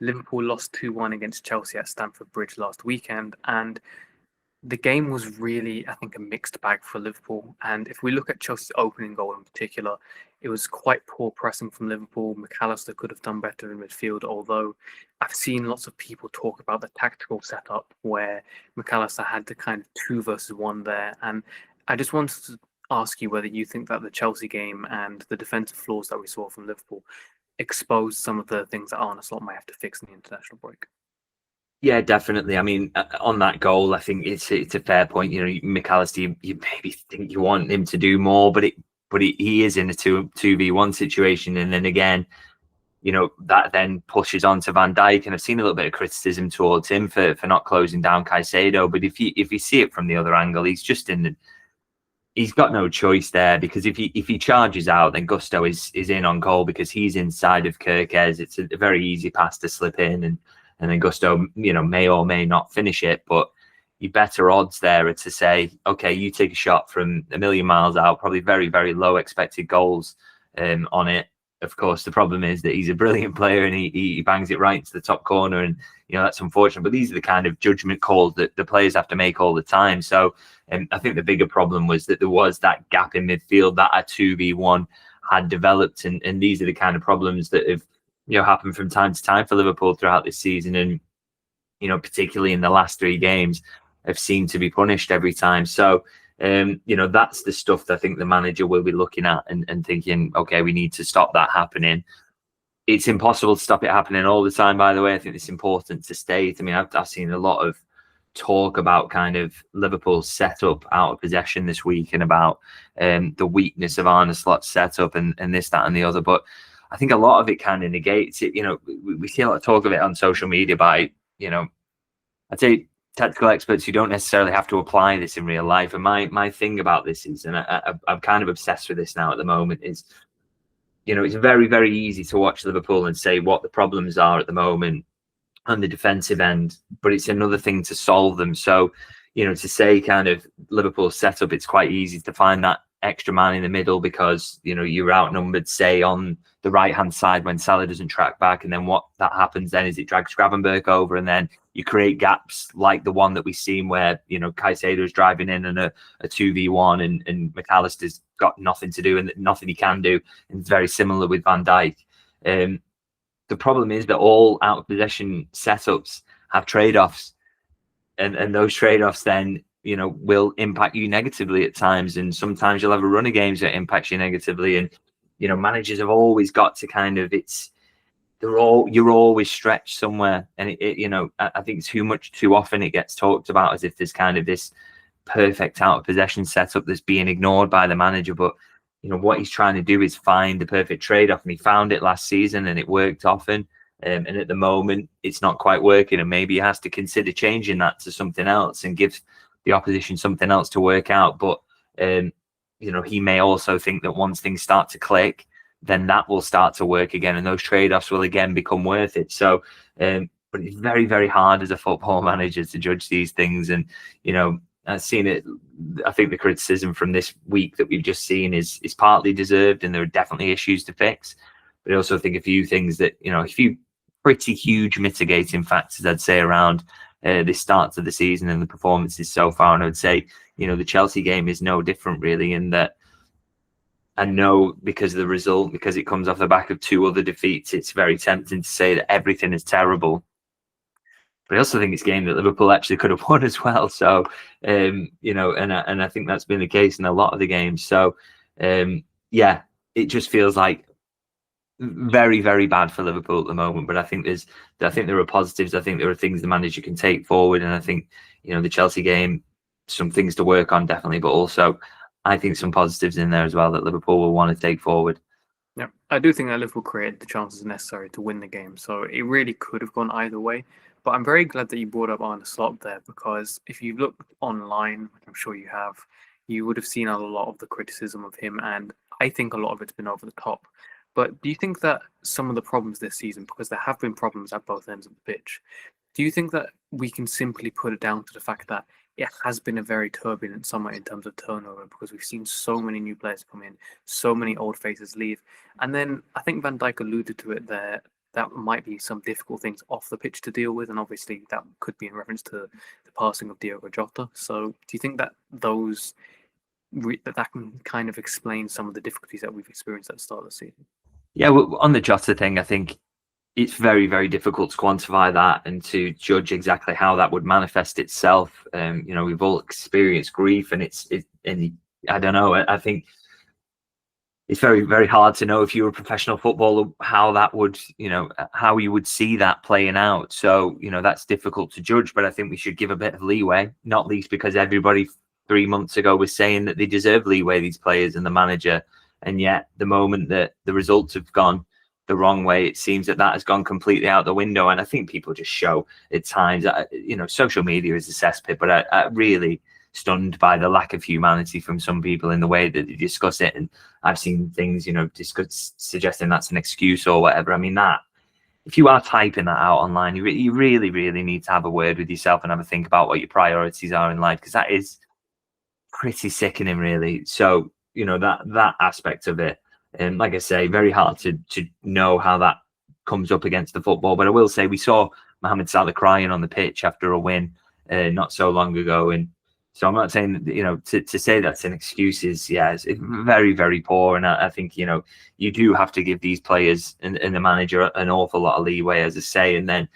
Liverpool lost 2-1 against Chelsea at Stamford Bridge last weekend, and the game was really, I think, a mixed bag for Liverpool. And if we look at Chelsea's opening goal in particular, it was quite poor pressing from Liverpool. McAllister could have done better in midfield, although I've seen lots of people talk about the tactical setup where McAllister had the kind of 2 versus 1 there. And I just wanted to ask you whether you think that the Chelsea game and the defensive flaws that we saw from Liverpool exposed some of the things that Arne Slot might have to fix in the international break. Yeah, definitely. I mean, on that goal, I think it's a fair point. You know, McAllister, you maybe think you want him to do more, but he is in a 2v1 situation, and then again, you know, that then pushes on to Van Dijk, and I've seen a little bit of criticism towards him for not closing down Caicedo. But if you see it from the other angle, he's got no choice there, because if he charges out, then Gusto is in on goal because he's inside of Kirkez. It's a very easy pass to slip in, and then Gusto, you know, may or may not finish it, but your better odds there are to say, okay, you take a shot from a million miles out, probably very, very low expected goals on it. Of course, the problem is that he's a brilliant player and he bangs it right into the top corner, and you know that's unfortunate. But these are the kind of judgment calls that the players have to make all the time. So I think the bigger problem was that there was that gap in midfield that a 2v1 had developed, and these are the kind of problems that have happened from time to time for Liverpool throughout this season, and particularly in the last 3 games, have seemed to be punished every time. So that's the stuff that I think the manager will be looking at and thinking, okay, we need to stop that happening. It's impossible to stop it happening all the time, by the way. I think it's important to state. I mean, I've seen a lot of talk about kind of Liverpool's setup out of possession this week, and about the weakness of Arne Slot's setup and this, that, and the other. But I think a lot of it kind of negates it. We see a lot of talk of it on social media by, I'd say, tactical experts who don't necessarily have to apply this in real life. And my thing about this is, and I'm kind of obsessed with this now at the moment, is, it's very, very easy to watch Liverpool and say what the problems are at the moment on the defensive end, but it's another thing to solve them. So, to say kind of Liverpool's setup, it's quite easy to find that extra man in the middle because, you're outnumbered, say, on the right-hand side when Salah doesn't track back. And then what that happens then is it drags Gravenberch over, and then you create gaps like the one that we've seen where, Caicedo is driving in and a 2v1 and McAllister's got nothing to do and nothing he can do. And it's very similar with Van Dijk. The problem is that all out of possession setups have trade-offs, and those trade-offs then, will impact you negatively at times. And sometimes you'll have a run of games that impacts you negatively. And, managers have always got to kind of, you're always stretched somewhere. And I think too often it gets talked about as if there's kind of this perfect out of possession setup that's being ignored by the manager. But, what he's trying to do is find the perfect trade-off. And he found it last season and it worked often. And at the moment, it's not quite working. And maybe he has to consider changing that to something else and give the opposition something else to work out. But, he may also think that once things start to click, then that will start to work again. And those trade-offs will again become worth it. So, but it's very, very hard as a football manager to judge these things. And, I've seen it. I think the criticism from this week that we've just seen is partly deserved, and there are definitely issues to fix. But I also think a few things that, a few pretty huge mitigating factors, I'd say, around this start to the season and the performances so far. And I would say, the Chelsea game is no different, really, in that I know because of the result, because it comes off the back of 2 other defeats, it's very tempting to say that everything is terrible. But I also think it's a game that Liverpool actually could have won as well. So, and I think that's been the case in a lot of the games. So, yeah, it just feels like very, very bad for Liverpool at the moment. But I think there are positives. I think there are things the manager can take forward. And I think, the Chelsea game, some things to work on, definitely. But also, I think some positives in there as well that Liverpool will want to take forward. Yeah, I do think that Liverpool created the chances necessary to win the game. So it really could have gone either way. But I'm very glad that you brought up Arne Slot there, because if you look online, which I'm sure you have, you would have seen a lot of the criticism of him. And I think a lot of it's been over the top. But do you think that some of the problems this season, because there have been problems at both ends of the pitch, do you think that we can simply put it down to the fact that it has been a very turbulent summer in terms of turnover, because we've seen so many new players come in, so many old faces leave? And then I think Van Dijk alluded to it there, that might be some difficult things off the pitch to deal with, and obviously that could be in reference to the passing of Diogo Jota. So, do you think that that can kind of explain some of the difficulties that we've experienced at the start of the season? Yeah, well, on the Jota thing, I think it's very, very difficult to quantify that and to judge exactly how that would manifest itself. We've all experienced grief, and I don't know. I think it's very, very hard to know if you were a professional footballer how that would, how you would see that playing out. So, that's difficult to judge, but I think we should give a bit of leeway, not least because everybody 3 months ago was saying that they deserve leeway, these players and the manager. And yet the moment that the results have gone the wrong way, it seems that has gone completely out the window. And I think people just show at times, social media is a cesspit, but I really stunned by the lack of humanity from some people in the way that they discuss it. And I've seen things, suggesting that's an excuse or whatever. I mean, that if you are typing that out online, you really, really need to have a word with yourself and have a think about what your priorities are in life, because that is pretty sickening, really. So, that aspect of it, and like I say, very hard to know how that comes up against the football. But I will say we saw Mohamed Salah crying on the pitch after a win not so long ago, and so I'm not saying that, to say that's an excuse is, it's very, very poor. And I think, you do have to give these players and the manager an awful lot of leeway, as I say. And then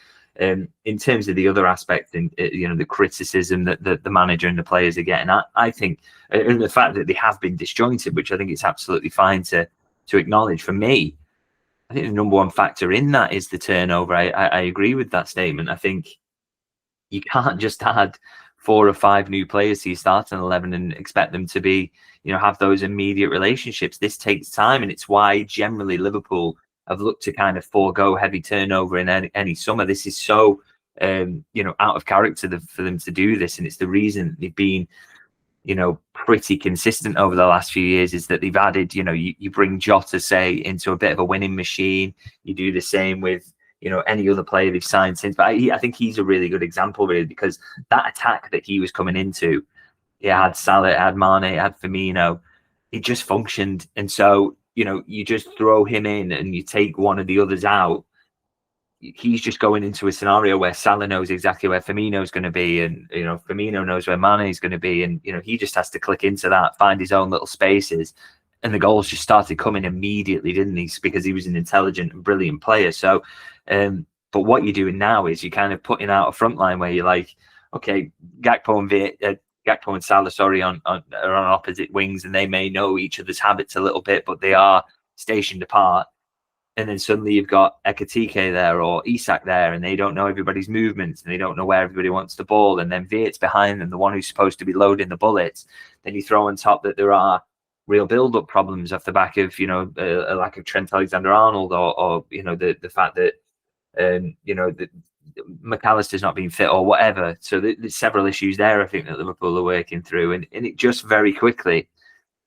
in terms of the other aspect, and the criticism that the manager and the players are getting, I think, and the fact that they have been disjointed, which I think it's absolutely fine to acknowledge. For me, I think the number one factor in that is the turnover. I agree with that statement. I think you can't just add 4 or 5 new players to your starting 11 and expect them to be, have those immediate relationships. This takes time, and it's why generally Liverpool have looked to kind of forego heavy turnover in any summer. This is so, out of character for them to do this, and it's the reason they've been, pretty consistent over the last few years, is that they've added, you bring Jota, say, into a bit of a winning machine. You do the same with, any other player they've signed since. But I think he's a really good example, really, because that attack that he was coming into, it had Salah, it had Mane, it had Firmino, it just functioned. And so, you just throw him in and you take one of the others out. He's just going into a scenario where Salah knows exactly where Firmino's going to be, and Firmino knows where Mane is going to be, and he just has to click into that, find his own little spaces, and the goals just started coming immediately, didn't he? Because he was an intelligent and brilliant player. So, but what you're doing now is you're kind of putting out a front line where you're like, okay, Gakpo and Salah, are on opposite wings, and they may know each other's habits a little bit, but they are stationed apart. And then suddenly you've got Ekitike there or Isak there, and they don't know everybody's movements, and they don't know where everybody wants the ball. And then Virt's behind them, the one who's supposed to be loading the bullets. Then you throw on top that there are real build-up problems off the back of, a lack of Trent Alexander-Arnold, or the fact that, that McAllister's not being fit or whatever. So there's several issues there, I think, that Liverpool are working through. And it just very quickly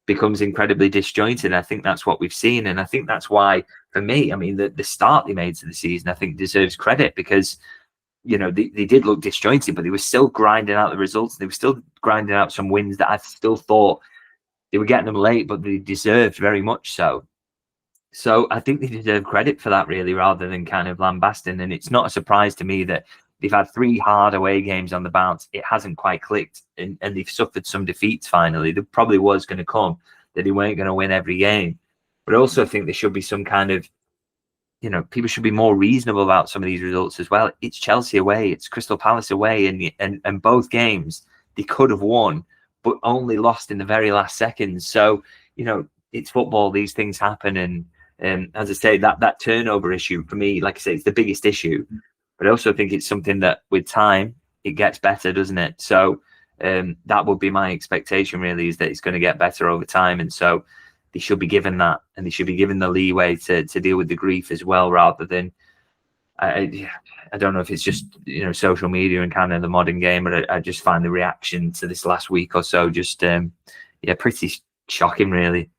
becomes incredibly disjointed. I think that's what we've seen. And I think that's why, for me, I mean, the start they made to the season, I think, deserves credit, because, they did look disjointed, but they were still grinding out the results. They were still grinding out some wins that I still thought they were getting them late, but they deserved very much so. So I think they deserve credit for that, really, rather than kind of lambasting. And it's not a surprise to me that they've had 3 hard away games on the bounce. It hasn't quite clicked, and they've suffered some defeats finally. There probably was going to come that they weren't going to win every game. But I also think there should be some kind of, people should be more reasonable about some of these results as well. It's Chelsea away, it's Crystal Palace away, and both games they could have won, but only lost in the very last seconds. So, it's football, these things happen. And as I say, that turnover issue, for me, like I say, it's the biggest issue. But I also think it's something that with time, it gets better, doesn't it? So that would be my expectation, really, is that it's going to get better over time. And so they should be given that, and they should be given the leeway to deal with the grief as well, rather than, I don't know if it's just, social media and kind of the modern game, but I just find the reaction to this last week or so just, pretty shocking, really.